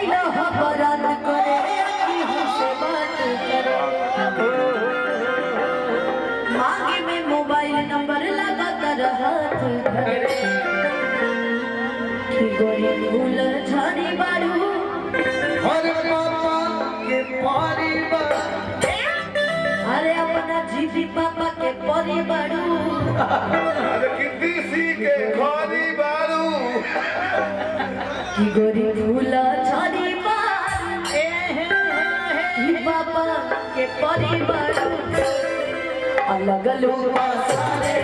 आइला हो बारात करे कि हमसे बात करे मांगे में मोबाइल नंबर लगा कर हाथ धरे कि गोरी फूल झाड़ी बारू हर पापा के परिवार अरे अपना जीवी पापा के परिवार अरे कितनी सी के घरी बारू कि गोरी फूल झाड़ी बारू पापा के परिवार अलग लोग सारे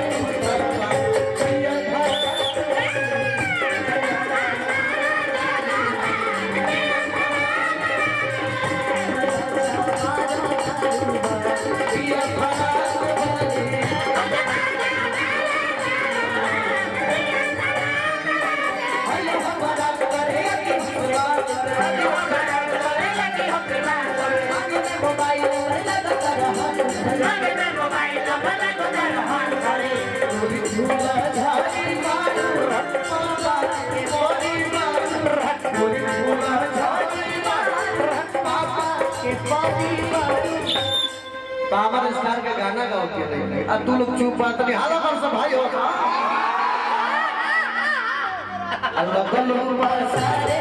पावर स्टार का गाना गाओ के अब तू लोग चुप बात नहीं हाला कर सब भाई हो अल्लाह कल्लू सारे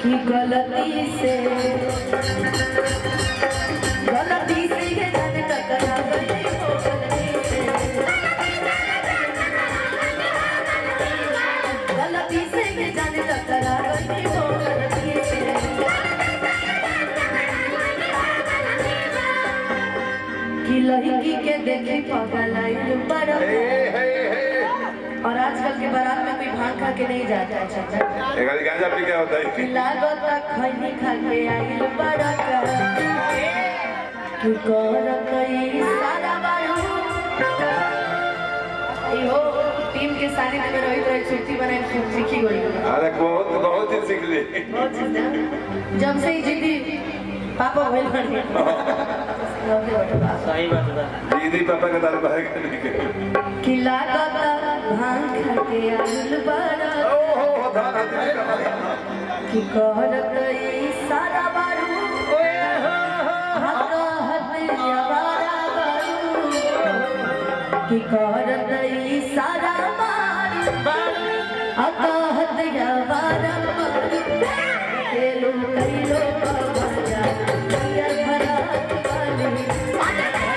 की गलती से ये जाने टकरा गई हो गलती से ये जाने टकरा गई हो गलती से कि लड़की के देखी पागल आइल बड़ा और आजकल के बारात में कोई भांग खा के नहीं जाता है चाचा गांजा पी क्या होता है लागत खैनी खा के आइल बड़ा तू कर कई सारा बारू इहो टीम के सारे में रही तो एक छुट्टी बनाई सीखी गई अरे बहुत ही सीख ली जब से ही जिद्दी पापा भइल बन सही बात है दीदी पापा का तारीफ है कि लागत भांग खा के आइल बड़ा कि कर कई सारा बारू कि कर कई सारा बारू अकहत यावारा के लोग कई लोग भजा ये भरा वाली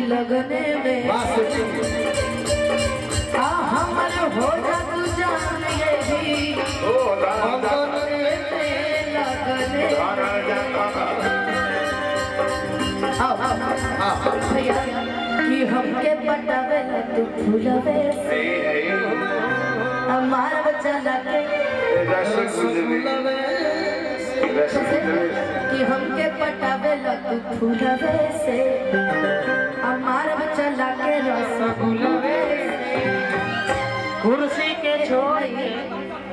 लगने में हमारे हो जा तू जान यही कि हमके पटावे तू फूलवे से हमारा बच्चा लगे कि हमके पटावे तू फूलवे से हमारा बच्चा लाके रसगुल्ले कुर्सी के छोड़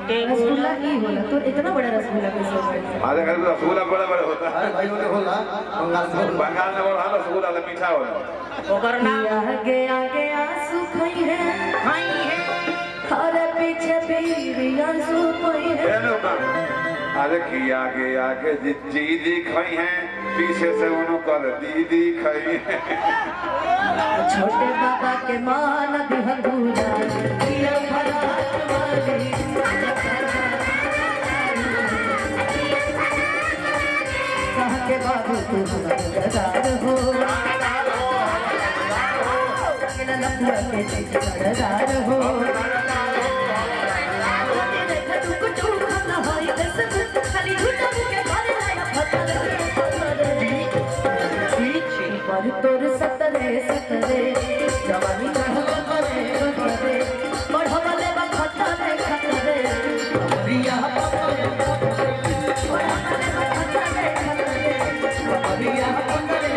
के रसगुल्ला ही होला तो इतना बड़ा रसगुल्ला कैसे होता है? अरे घर में रसगुल्ला बड़ा बड़ा होता है। भाई होने होला बंगाल में बोला रसगुल्ला मीठा होला। ओकर नाम आगे आगे आंसू खोई है खाई है और पीछे पीर आंसू खोई है। अरे की आगे आगे दीदी खाई है, पीछे से उनको दीदी खाई है। छोटे बाबा के मान दिहूरा दिया भरात वाली कहा के बाबू तू मददगार हो लगना लखुआ के मददगार हो खाली झूठा मुके करे लाया पर तोर सतरे सतरे जवानी कहवा करे करे बढ़वले बा खतरे खतरे रिया पतरे बढ़वले बा खतरे खतरे रिया पतरे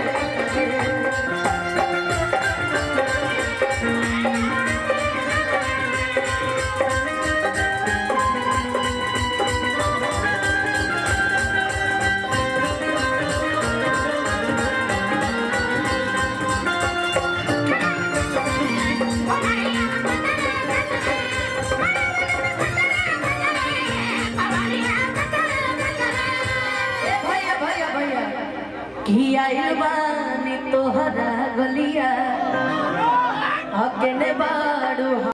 आइल बानी तोहरा गलिया अकेले बाड़ू।